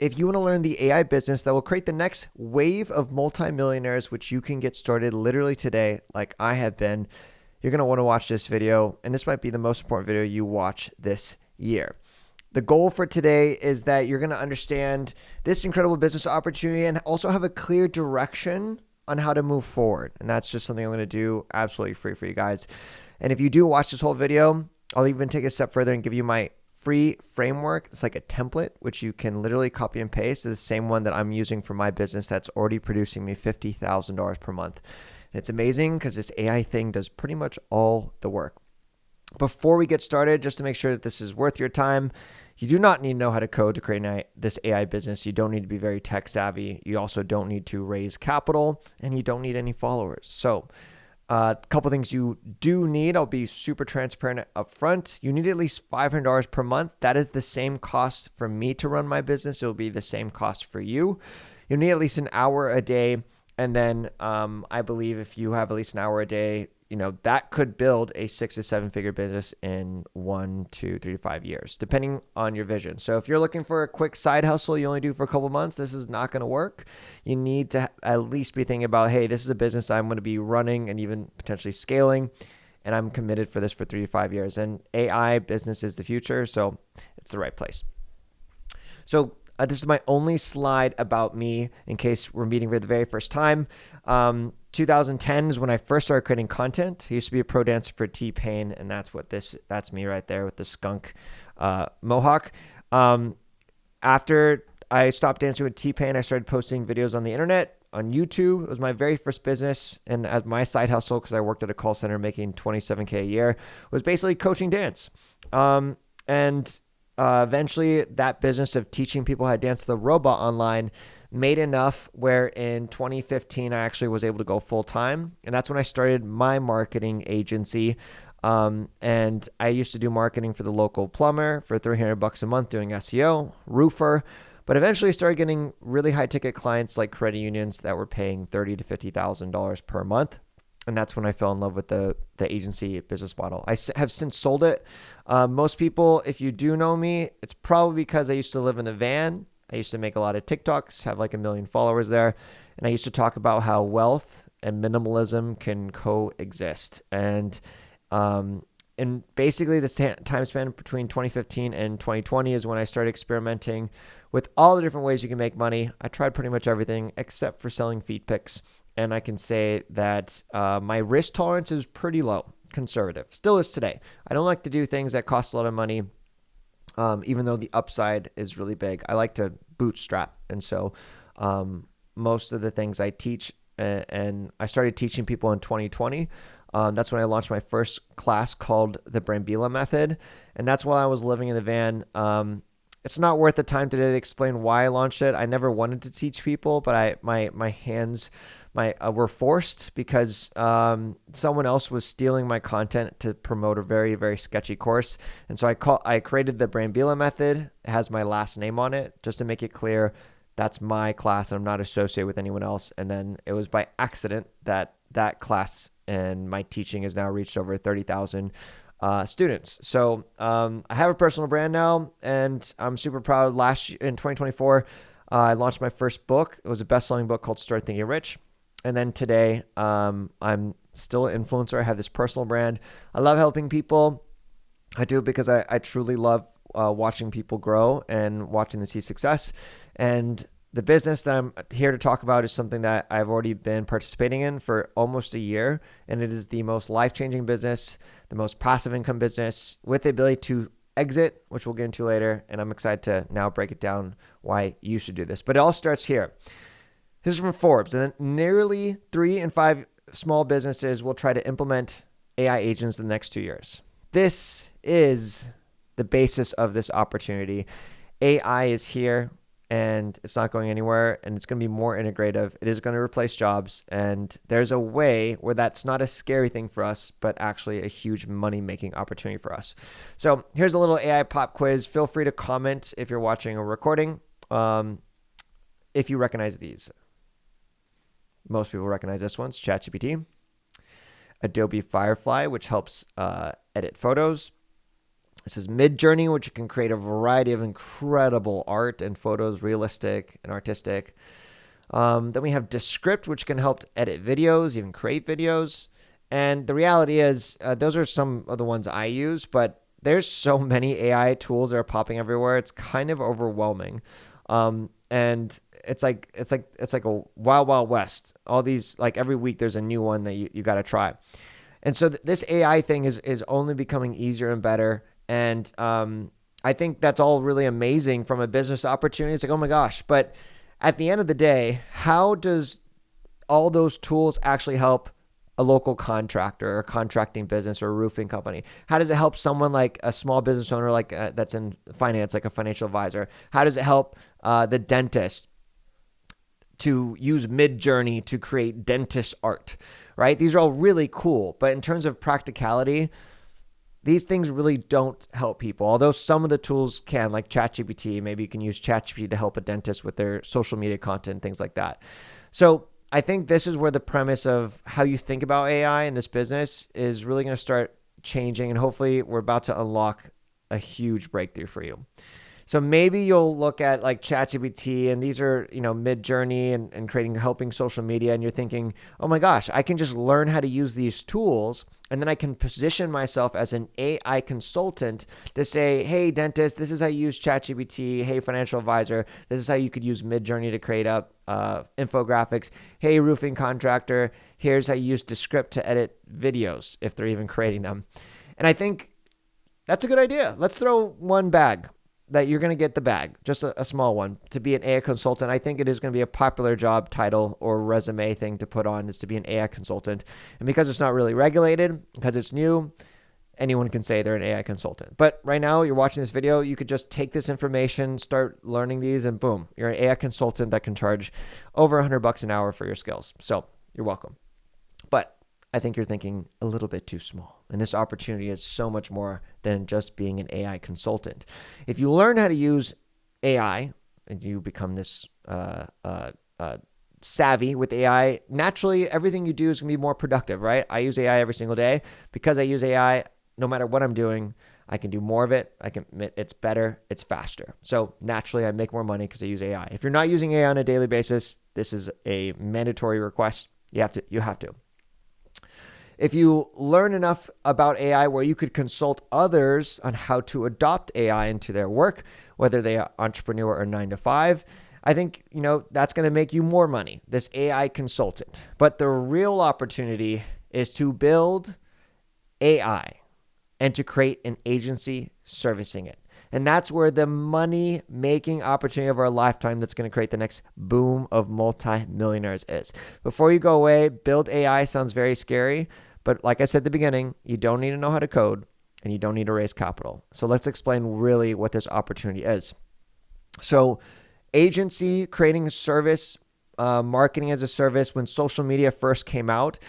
if you want to learn the AI business that will create the next wave of multimillionaires, which you can get started literally today, like I have been, you're going to want to watch this video. And this might be the most important video you watch this year. The goal for today is that you're going to understand this incredible business opportunity and also have a clear direction on how to move forward. And that's just something I'm going to do absolutely free for you guys. And if you do watch this whole video, I'll even take it a step further and give you my free framework. It's like a template, which you can literally copy and paste. It's the same one that I'm using for my business that's already producing me $50,000 per month. And it's amazing because this AI thing does pretty much all the work. Before we get started, just to make sure that this is worth your time, you do not need to know how to code to create this AI business. You don't need to be very tech savvy. You also don't need to raise capital, and you don't need any followers. So a couple things you do need, I'll be super transparent up front. You need at least $500 per month. That is the same cost for me to run my business. It will be the same cost for you. You need at least an hour a day. And then I believe if you have at least an hour a day, that could build a 6 to 7 figure business in 1 to 3 to 5 years, depending on your vision. So if you're looking for a quick side hustle you only do for a couple months, this is not going to work. You need to at least be thinking about, hey, this is a business I'm going to be running and even potentially scaling, and I'm committed for this for 3 to 5 years. And AI business is the future, so it's the right place. So this is my only slide about me in case we're meeting for the very first time. 2010 is when I first started creating content. I used to be a pro dancer for T-Pain, and that's me right there with the skunk mohawk. After I stopped dancing with T-Pain, I started posting videos on the internet, on YouTube. It was my very first business, and as my side hustle, because I worked at a call center making $27K a year, was basically coaching dance. Eventually, that business of teaching people how to dance the robot online made enough where in 2015, I actually was able to go full time. And that's when I started my marketing agency. And I used to do marketing for the local plumber for $300 a month doing SEO, roofer. But eventually I started getting really high ticket clients like credit unions that were paying $30,000 to $50,000 per month. And that's when I fell in love with the agency business model. I have since sold it. Most people, if you do know me, it's probably because I used to live in a van. I used to make a lot of TikToks, have like 1 million followers there. And I used to talk about how wealth and minimalism can coexist. And basically the time span between 2015 and 2020 is when I started experimenting with all the different ways you can make money. I tried pretty much everything except for selling feed pics. And I can say that my risk tolerance is pretty low, conservative. Still is today. I don't like to do things that cost a lot of money, even though the upside is really big. I like to bootstrap. And so most of the things I teach, and I started teaching people in 2020. That's when I launched my first class called the Brambilla Method. And that's while I was living in the van. It's not worth the time today to explain why I launched it. I never wanted to teach people, but my hands were forced because someone else was stealing my content to promote a very, very sketchy course. And so I created the Brambilla Method. It has my last name on it just to make it clear that's my class. I'm not associated with anyone else. And then it was by accident that class and my teaching has now reached over 30,000 students. So I have a personal brand now, and I'm super proud. Last year in 2024, I launched my first book. It was a best-selling book called Start Thinking Rich. And then today, I'm still an influencer. I have this personal brand. I love helping people. I do it because I truly love watching people grow and watching them see success. And the business that I'm here to talk about is something that I've already been participating in for almost a year. And it is the most life-changing business, the most passive income business with the ability to exit, which we'll get into later. And I'm excited to now break it down why you should do this. But it all starts here. This is from Forbes. And nearly 3 in 5 small businesses will try to implement AI agents in the next 2 years. This is the basis of this opportunity. AI is here. And it's not going anywhere, and it's going to be more integrative. It is going to replace jobs, and there's a way where that's not a scary thing for us, but actually a huge money-making opportunity for us. So here's a little AI pop quiz. Feel free to comment if you're watching a recording, if you recognize these. Most people recognize this one. It's ChatGPT. Adobe Firefly, which helps edit photos. This is Midjourney, which you can create a variety of incredible art and photos, realistic and artistic. Then we have Descript, which can help edit videos, even create videos. And the reality is, those are some of the ones I use, but there's so many AI tools that are popping everywhere. It's kind of overwhelming. And it's like a wild, wild west. All these, like every week there's a new one that you got to try. And so this AI thing is only becoming easier and better. And I think that's all really amazing from a business opportunity. It's like, oh my gosh. But at the end of the day, how does all those tools actually help a local contractor or a contracting business or a roofing company? How does it help someone like a small business owner like that's in finance, like a financial advisor? How does it help the dentist to use Midjourney to create dentist art, right? These are all really cool. But in terms of practicality, these things really don't help people. Although some of the tools can, like ChatGPT, maybe you can use ChatGPT to help a dentist with their social media content, things like that. So I think this is where the premise of how you think about AI in this business is really going to start changing. And hopefully we're about to unlock a huge breakthrough for you. So maybe you'll look at like ChatGPT, and these are, Midjourney and creating, helping social media. And you're thinking, oh my gosh, I can just learn how to use these tools. And then I can position myself as an AI consultant to say, hey, dentist, this is how you use ChatGPT. Hey, financial advisor, this is how you could use Midjourney to create up infographics. Hey, roofing contractor, here's how you use Descript to edit videos, if they're even creating them. And I think that's a good idea. Let's throw one bag that you're going to get the bag, just a small one, to be an AI consultant. I think it is going to be a popular job title or resume thing to put on, is to be an AI consultant. And because it's not really regulated, because it's new, anyone can say they're an AI consultant. But right now you're watching this video, you could just take this information, start learning these, and boom, you're an AI consultant that can charge over $100 an hour for your skills. So you're welcome. But I think you're thinking a little bit too small. And this opportunity is so much more than just being an AI consultant. If you learn how to use AI and you become this savvy with AI, naturally everything you do is going to be more productive, right? I use AI every single day. Because I use AI, no matter what I'm doing, I can do more of it. It's better, it's faster. So naturally I make more money because I use AI. If you're not using AI on a daily basis, this is a mandatory request. You have to. If you learn enough about AI where you could consult others on how to adopt AI into their work, whether they are entrepreneur or 9 to 5, I think, that's going to make you more money, this AI consultant. But the real opportunity is to build AI and to create an agency servicing it. And that's where the money-making opportunity of our lifetime that's going to create the next boom of multimillionaires is. Before you go away, build AI sounds very scary. But like I said at the beginning, you don't need to know how to code and you don't need to raise capital. So let's explain really what this opportunity is. So agency, creating a service, marketing as a service, when social media first came out,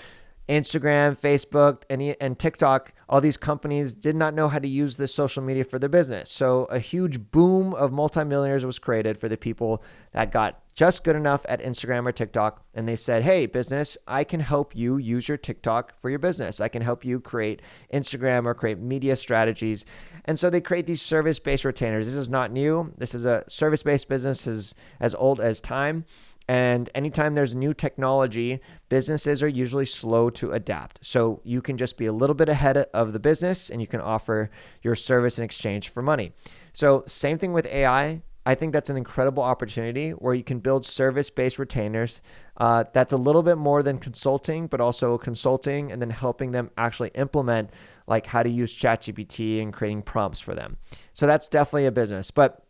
Instagram, Facebook, and TikTok, all these companies did not know how to use this social media for their business. So a huge boom of multimillionaires was created for the people that got just good enough at Instagram or TikTok. And they said, hey, business, I can help you use your TikTok for your business. I can help you create Instagram or create media strategies. And so they create these service-based retainers. This is not new. This is a service-based business as old as time. And anytime there's new technology, businesses are usually slow to adapt. So you can just be a little bit ahead of the business and you can offer your service in exchange for money. So same thing with AI. I think that's an incredible opportunity where you can build service-based retainers. That's a little bit more than consulting, but also consulting and then helping them actually implement like how to use ChatGPT and creating prompts for them. So that's definitely a business. But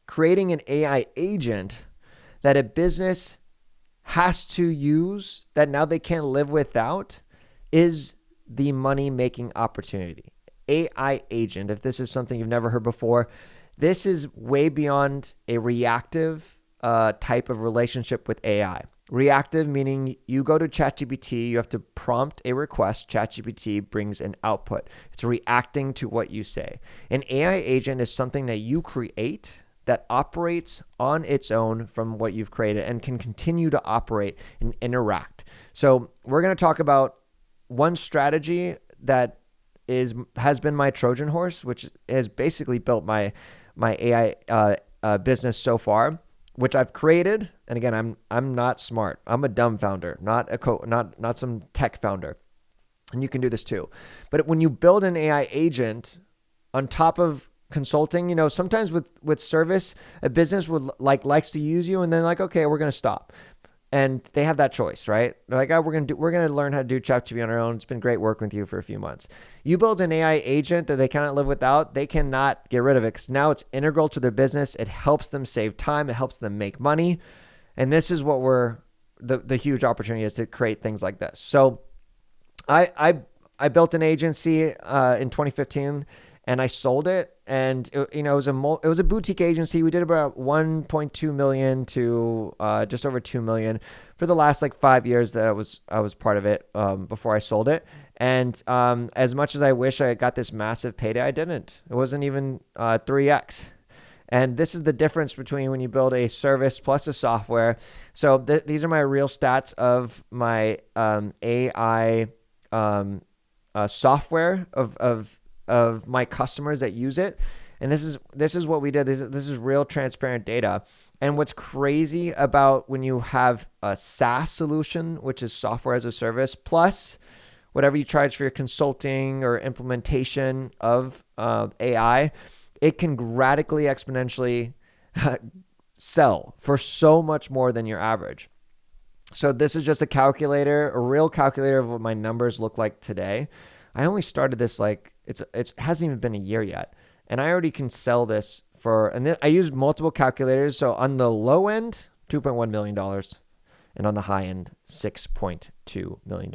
creating an AI agent that a business has to use that now they can't live without is the money-making opportunity. AI agent, if this is something you've never heard before, this is way beyond a reactive type of relationship with AI. Reactive meaning you go to ChatGPT, you have to prompt a request, ChatGPT brings an output. It's reacting to what you say. An AI agent is something that you create that operates on its own from what you've created and can continue to operate and interact. So we're going to talk about one strategy that has been my Trojan horse, which has basically built my AI business so far, which I've created. And again, I'm not smart. I'm a dumb founder, not not some tech founder. And you can do this too. But when you build an AI agent on top of consulting, sometimes with service, a business would likes to use you and then okay, we're going to stop. And they have that choice, right? They're like, oh, we're going to learn how to do ChatGPT on our own. It's been great working with you for a few months. You build an AI agent that they cannot live without. They cannot get rid of it because now it's integral to their business. It helps them save time. It helps them make money. And this is what the huge opportunity is to create things like this. So I built an agency in 2015 and I sold it. And it was a boutique agency. We did about 1.2 million to just over 2 million for the last 5 years that I was part of it before I sold it. And as much as I wish I got this massive payday, I didn't. It wasn't even 3x. And this is the difference between when you build a service plus a software. So these are my real stats of my AI software of my customers that use it. And this is what we did. This is real transparent data. And what's crazy about when you have a SaaS solution, which is software as a service, plus whatever you charge for your consulting or implementation of AI, it can radically exponentially sell for so much more than your average. So this is just a real calculator of what my numbers look like today. I only started this it hasn't even been a year yet. And I already can sell this I use multiple calculators. So on the low end, $2.1 million. And on the high end, $6.2 million.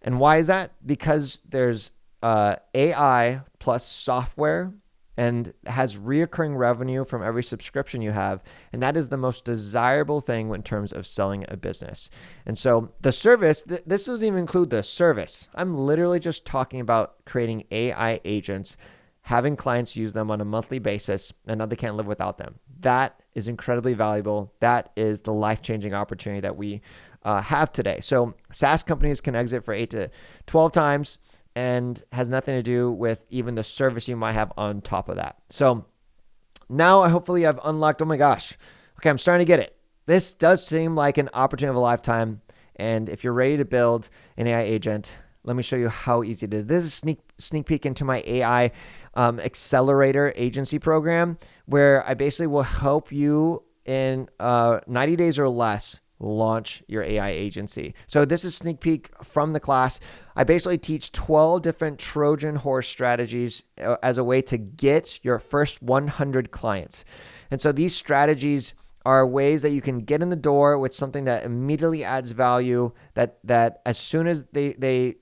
And why is that? Because there's AI plus software and has reoccurring revenue from every subscription you have. And that is the most desirable thing in terms of selling a business. And so the service, this doesn't even include the service. I'm literally just talking about creating AI agents, having clients use them on a monthly basis, and now they can't live without them. That is incredibly valuable. That is the life-changing opportunity that we have today. So SaaS companies can exit for 8 to 12 times, and has nothing to do with even the service you might have on top of that. So now hopefully I've unlocked, oh my gosh, okay, I'm starting to get it. This does seem like an opportunity of a lifetime. And if you're ready to build an AI agent, let me show you how easy it is. This is a sneak peek into my AI Accelerator agency program, where I basically will help you in 90 days or less launch your AI agency. So this is a sneak peek from the class. I basically teach 12 different Trojan horse strategies as a way to get your first 100 clients. And so these strategies are ways that you can get in the door with something that immediately adds value, that as soon as they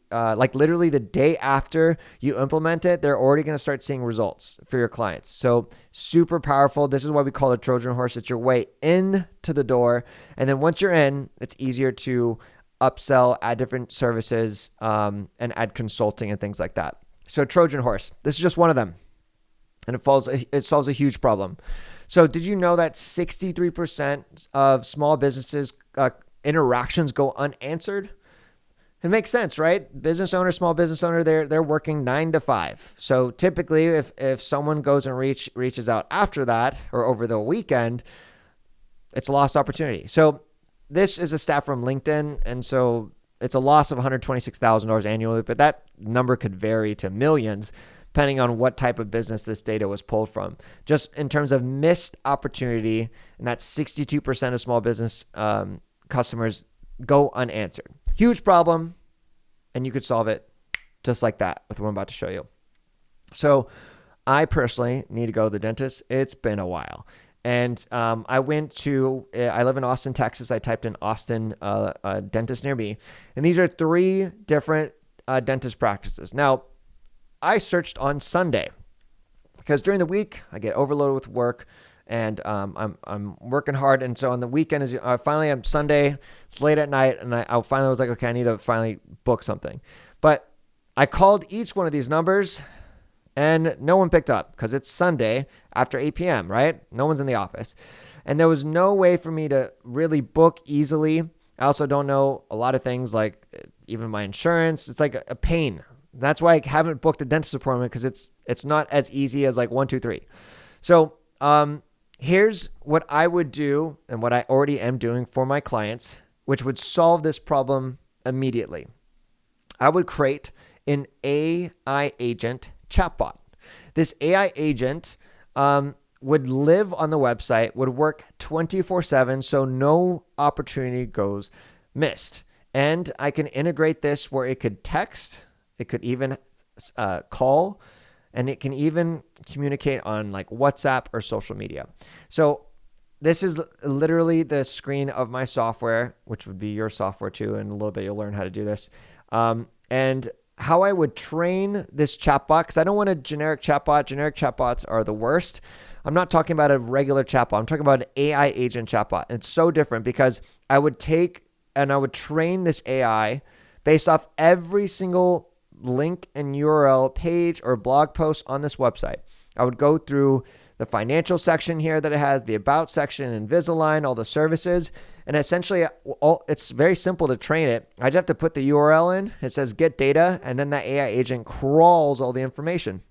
literally the day after you implement it, they're already going to start seeing results for your clients. So super powerful. This is why we call it Trojan horse. It's your way into the door. And then once you're in, it's easier to upsell, add different services, and add consulting and things like that. So Trojan horse, this is just one of them. And it solves a huge problem. So did you know that 63% of small businesses interactions go unanswered? It makes sense, right? Small business owner, they're working 9 to 5. So typically if someone goes and reaches out after that or over the weekend, it's a lost opportunity. So this is a stat from LinkedIn. And so it's a loss of $126,000 annually, but that number could vary to millions, depending on what type of business this data was pulled from. Just in terms of missed opportunity, and that's 62% of small business customers go unanswered. Huge problem, and you could solve it just like that with what I'm about to show you. So I personally need to go to the dentist. It's been a while. And I live in Austin, Texas. I typed in Austin dentist near me. And these are 3 different dentist practices. Now, I searched on Sunday because during the week I get overloaded with work and I'm working hard. And so on the weekend is finally I'm Sunday, it's late at night, and I finally was like, okay, I need to finally book something. But I called each one of these numbers and no one picked up because it's Sunday after 8 p.m., right? No one's in the office. And there was no way for me to really book easily. I also don't know a lot of things like even my insurance. It's like a pain. That's why I haven't booked a dentist appointment, because it's not as easy as like 1, 2, 3. So here's what I would do and what I already am doing for my clients, which would solve this problem immediately. I would create an AI agent chatbot. This AI agent would live on the website, would work 24/7, so no opportunity goes missed. And I can integrate this where it could text, it could even call, and it can even communicate on like WhatsApp or social media. So this is literally the screen of my software, which would be your software too. In a little bit, you'll learn how to do this. And how I would train this chatbot, because I don't want a generic chatbot. Generic chatbots are the worst. I'm not talking about a regular chatbot. I'm talking about an AI agent chatbot. And it's so different, because I would take and I would train this AI based off every single link and URL page or blog post on this website. I would go through the financial section here that it has, the about section, Invisalign, all the services. And essentially, it's very simple to train it. I just have to put the URL in. It says get data, and then that AI agent crawls all the information,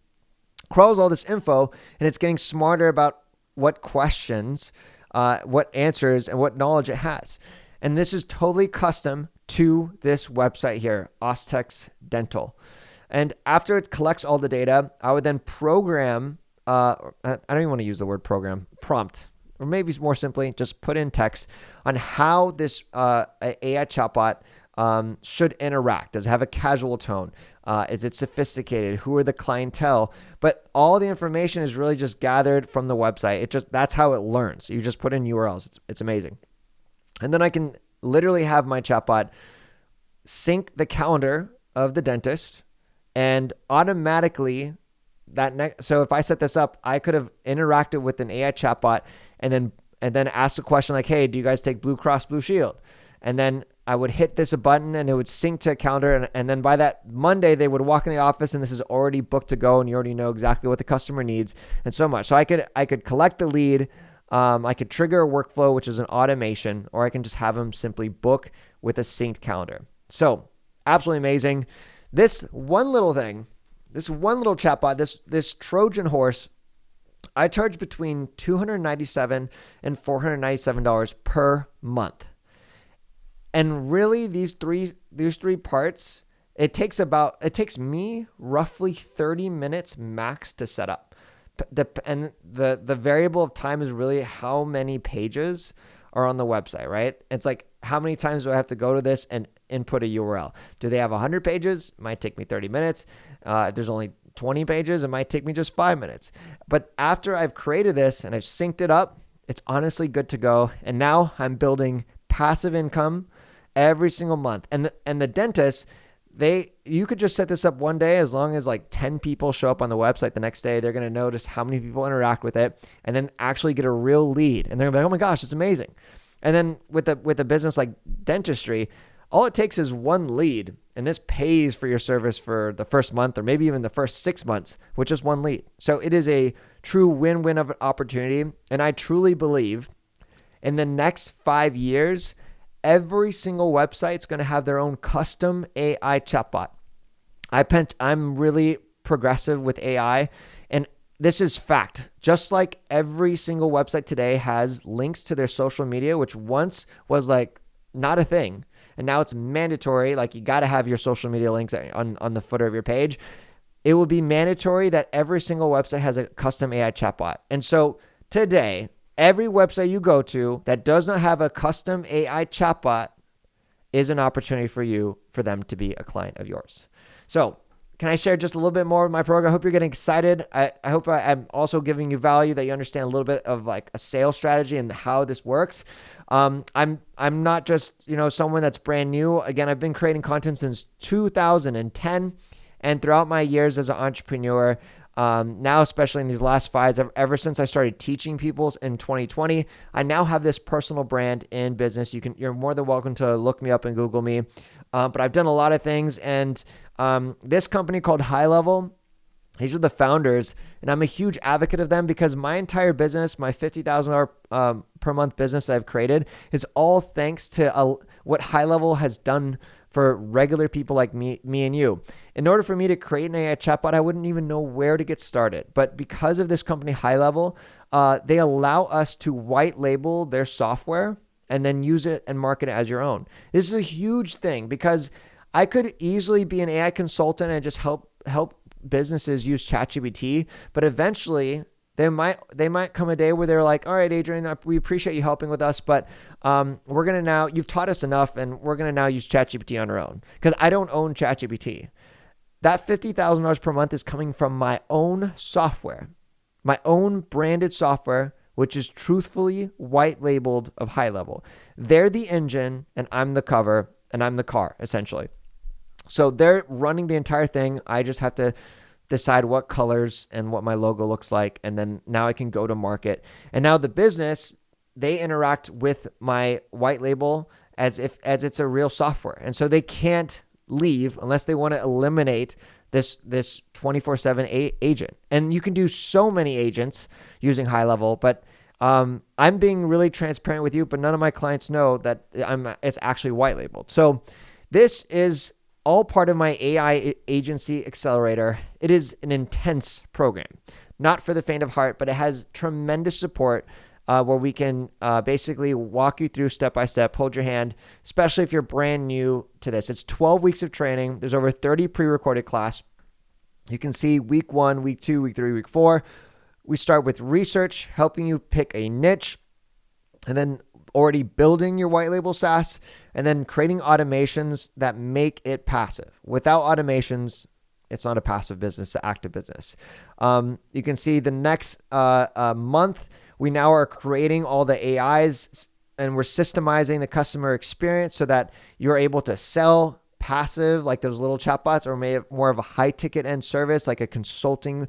crawls all this info, and it's getting smarter about what questions, what answers, and what knowledge it has. And this is totally custom to this website here, Ostex Dental. And after it collects all the data, I would then program, I don't even want to use the word program, prompt, or maybe more simply, just put in text on how this AI chatbot should interact. Does it have a casual tone? Is it sophisticated? Who are the clientele? But all the information is really just gathered from the website. That's how it learns. You just put in URLs. It's amazing. And then I can literally have my chatbot sync the calendar of the dentist, and automatically so if I set this up, I could have interacted with an AI chatbot and then asked a question like, hey, do you guys take Blue Cross Blue Shield? And then I would hit this button and it would sync to a calendar. And then by that Monday, they would walk in the office and this is already booked to go, and you already know exactly what the customer needs and so much. So I could collect the lead. I could trigger a workflow, which is an automation, or I can just have them simply book with a synced calendar. So absolutely amazing. This one little chatbot, this Trojan horse, I charge between $297 and $497 per month. And really these three parts, it takes me roughly 30 minutes max to set up. And the variable of time is really how many pages are on the website, right? It's like, how many times do I have to go to this and input a URL? Do they have 100 pages? It might take me 30 minutes. If there's only 20 pages, it might take me just 5 minutes. But after I've created this and I've synced it up, it's honestly good to go. And now I'm building passive income every single month. And the dentists, you could just set this up one day. As long as like 10 people show up on the website the next day, they're going to notice how many people interact with it and then actually get a real lead. And they're going to be like, oh my gosh, it's amazing. And then with a business like dentistry, all it takes is one lead, and this pays for your service for the first month or maybe even the first 6 months with just one lead. So it is a true win-win of an opportunity. And I truly believe in the next 5 years, every single website is going to have their own custom AI chatbot. I'm really progressive with AI, and this is fact. Just like every single website today has links to their social media, which once was like not a thing, and now it's mandatory. Like you got to have your social media links on the footer of your page. It will be mandatory that every single website has a custom AI chatbot. And so today, every website you go to that does not have a custom AI chatbot is an opportunity for them to be a client of yours. So can I share just a little bit more of my program? I hope you're getting excited. I hope I'm also giving you value, that you understand a little bit of like a sales strategy and how this works. I'm not just, someone that's brand new. Again, I've been creating content since 2010, and throughout my years as an entrepreneur, now, especially in these last 5, ever since I started teaching people in 2020, I now have this personal brand in business. You're more than welcome to look me up and Google me. But I've done a lot of things, and this company called High Level, these are the founders, and I'm a huge advocate of them because my entire business, my $50,000 per month business that I've created, is all thanks to what High Level has done for regular people like me and you. In order for me to create an AI chatbot, I wouldn't even know where to get started. But because of this company, High Level, they allow us to white label their software and then use it and market it as your own. This is a huge thing because I could easily be an AI consultant and just help businesses use ChatGPT, but eventually they might come a day where they're like, all right, Adrian, we appreciate you helping with us, but we're going to now, you've taught us enough and we're going to now use ChatGPT on our own because I don't own ChatGPT. That $50,000 per month is coming from my own software, my own branded software, which is truthfully white labeled of High Level. They're the engine and I'm the cover and I'm the car, essentially. So they're running the entire thing. I just have to decide what colors and what my logo looks like. And then now I can go to market. And now the business, they interact with my white label as it's a real software. And so they can't leave unless they want to eliminate this 24/7 agent. And you can do so many agents using High Level, but I'm being really transparent with you, but none of my clients know that it's actually white labeled. So this is all part of my AI Agency Accelerator. It is an intense program, not for the faint of heart, but it has tremendous support where we can basically walk you through step by step, hold your hand, especially if you're brand new to this. It's 12 weeks of training. There's over 30 pre-recorded class. You can see week 1, week 2, week 3, week 4. We start with research, helping you pick a niche, and then already building your white label SaaS, and then creating automations that make it passive. Without automations, it's not a passive business, it's an active business. You can see the next month, we now are creating all the AIs and we're systemizing the customer experience so that you're able to sell passive, like those little chatbots, or maybe more of a high ticket end service, like a consulting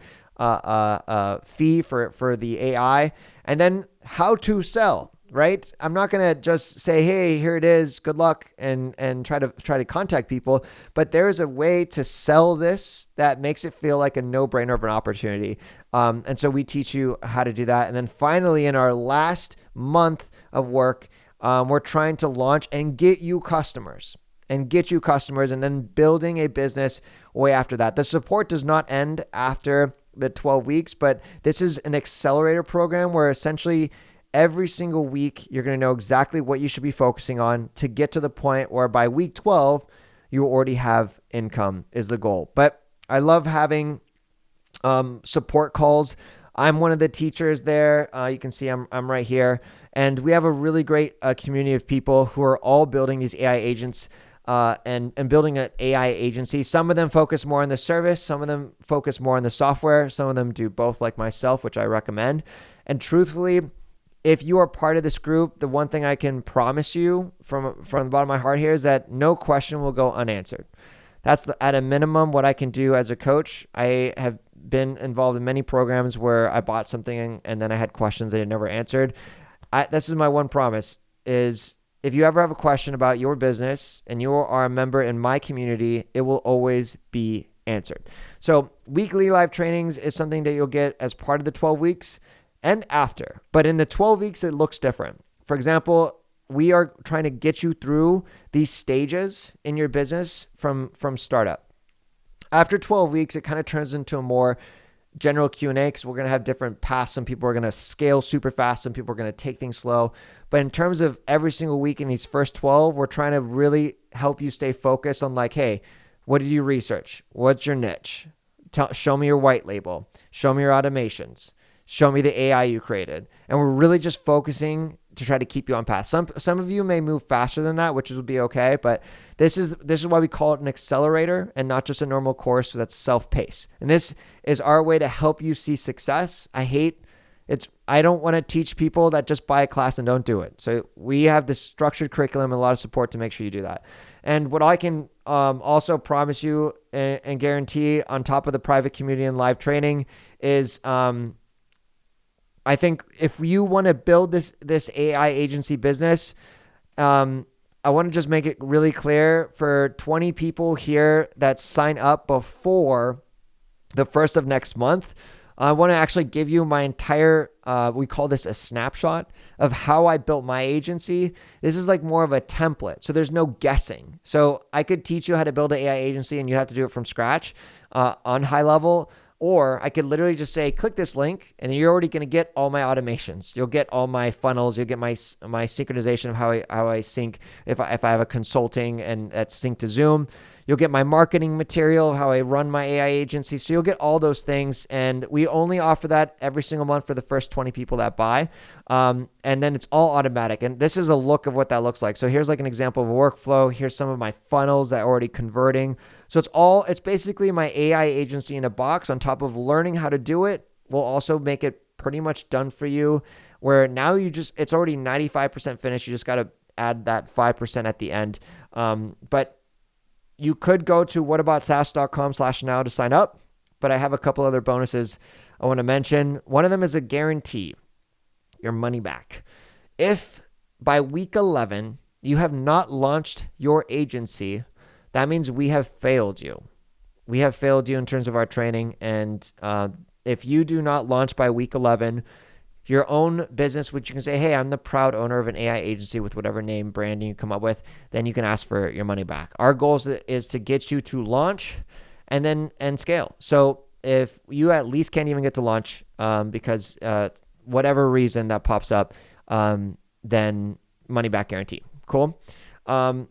fee for the AI, and then how to sell. Right? I'm not going to just say, hey, here it is, good luck, and try to contact people. But there is a way to sell this that makes it feel like a no-brainer of an opportunity. And so we teach you how to do that. And then finally, in our last month of work, we're trying to launch and get you customers, and then building a business way after that. The support does not end after the 12 weeks, but this is an accelerator program where essentially every single week, you're going to know exactly what you should be focusing on to get to the point where by week 12, you already have income is the goal. But I love having support calls. I'm one of the teachers there. You can see I'm right here. And we have a really great community of people who are all building these AI agents and building an AI agency. Some of them focus more on the service. Some of them focus more on the software. Some of them do both like myself, which I recommend. And truthfully, if you are part of this group, the one thing I can promise you from the bottom of my heart here is that no question will go unanswered. That's at a minimum what I can do as a coach. I have been involved in many programs where I bought something and then I had questions they had never answered. This is my one promise is if you ever have a question about your business and you are a member in my community, it will always be answered. So weekly live trainings is something that you'll get as part of the 12 weeks. And after. But in the 12 weeks, it looks different. For example, we are trying to get you through these stages in your business from startup. After 12 weeks, it kind of turns into a more general Q&A because we're going to have different paths. Some people are going to scale super fast. Some people are going to take things slow. But in terms of every single week in these first 12, we're trying to really help you stay focused on like, hey, what did you research? What's your niche? Show me your white label. Show me your automations. Show me the AI you created. And we're really just focusing to try to keep you on path. Some of you may move faster than that, which will be okay. But this is why we call it an accelerator and not just a normal course that's self-paced. And this is our way to help you see success. I don't want to teach people that just buy a class and don't do it. So we have this structured curriculum and a lot of support to make sure you do that. And what I can also promise you and guarantee on top of the private community and live training is I think if you want to build this AI agency business, I want to just make it really clear for 20 people here that sign up before the 1st of next month, I want to actually give you my entire, we call this a snapshot of how I built my agency. This is like more of a template. So there's no guessing. So I could teach you how to build an AI agency and you have to do it from scratch on high level. Or I could literally just say, click this link, and you're already going to get all my automations. You'll get all my funnels. You'll get my synchronization of how I sync if I have a consulting and that's synced to Zoom. You'll get my marketing material, how I run my AI agency. So you'll get all those things. And we only offer that every single month for the first 20 people that buy. And then it's all automatic. And this is a look of what that looks like. So here's like an example of a workflow. Here's some of my funnels that are already converting. So it's basically my AI agency in a box. On top of learning how to do it, we'll also make it pretty much done for you, where now it's already 95% finished. You just got to add that 5% at the end. But you could go to whataboutsas.com/now to sign up, but I have a couple other bonuses I want to mention. One of them is a guarantee your money back. If by week 11 you have not launched your agency, that means we have failed you. We have failed you in terms of our training. And if you do not launch by week 11, your own business, which you can say, hey, I'm the proud owner of an AI agency with whatever name branding you come up with, then you can ask for your money back. Our goal is to get you to launch and scale. So if you at least can't even get to launch because whatever reason that pops up, then money back guarantee. Cool. On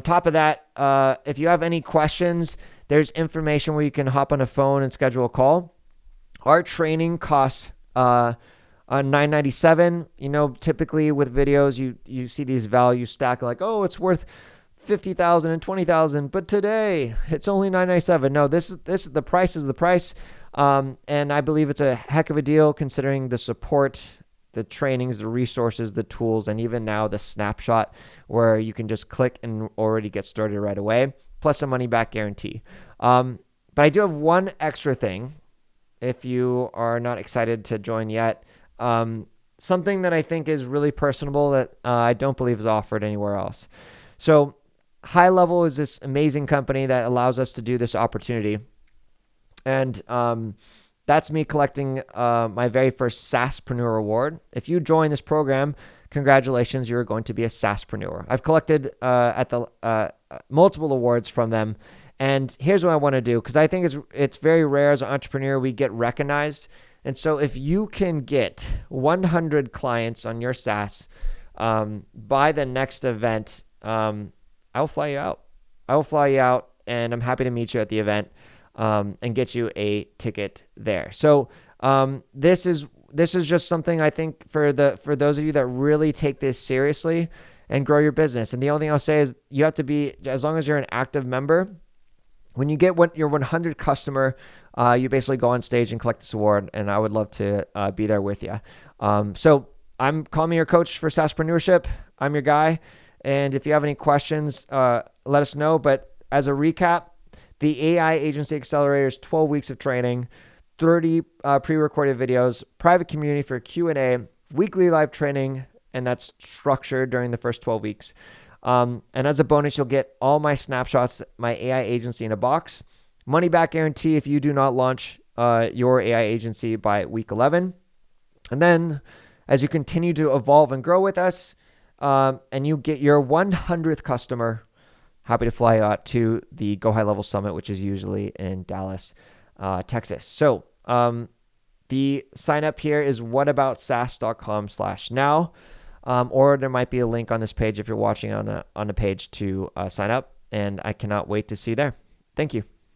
top of that, if you have any questions, there's information where you can hop on a phone and schedule a call. Our training costs $997. Typically with videos, you see these values stack like, oh, it's worth $50,000 and $20,000, but today it's only $997. No, this the price is the price, and I believe it's a heck of a deal considering the support, the trainings, the resources, the tools, and even now the snapshot where you can just click and already get started right away, plus a money back guarantee. But I do have one extra thing. If you are not excited to join yet, something that I think is really personable that I don't believe is offered anywhere else. So High Level is this amazing company that allows us to do this opportunity. And that's me collecting my very first SaaSpreneur award. If you join this program, congratulations, you're going to be a SaaSpreneur. I've collected multiple awards from them. And here's what I want to do, because I think it's very rare as an entrepreneur we get recognized. And so if you can get 100 clients on your SaaS by the next event, I'll fly you out. I will fly you out, and I'm happy to meet you at the event and get you a ticket there. So this is just something I think for those of you that really take this seriously and grow your business. And the only thing I'll say is you have to be, as long as you're an active member, when you get your 100 customer, you basically go on stage and collect this award, and I would love to be there with you. So call me your coach for SaaSpreneurship. I'm your guy. And if you have any questions, let us know. But as a recap, the AI Agency Accelerator is 12 weeks of training, 30 pre-recorded videos, private community for Q&A, weekly live training, and that's structured during the first 12 weeks. And as a bonus, you'll get all my snapshots, my AI agency in a box, money back guarantee if you do not launch your AI agency by week 11. And then as you continue to evolve and grow with us, and you get your 100th customer, happy to fly you out to the Go High Level Summit, which is usually in Dallas, Texas. So the sign up here is whataboutsas.com/now. Or there might be a link on this page if you're watching on the page to sign up, and I cannot wait to see you there. Thank you.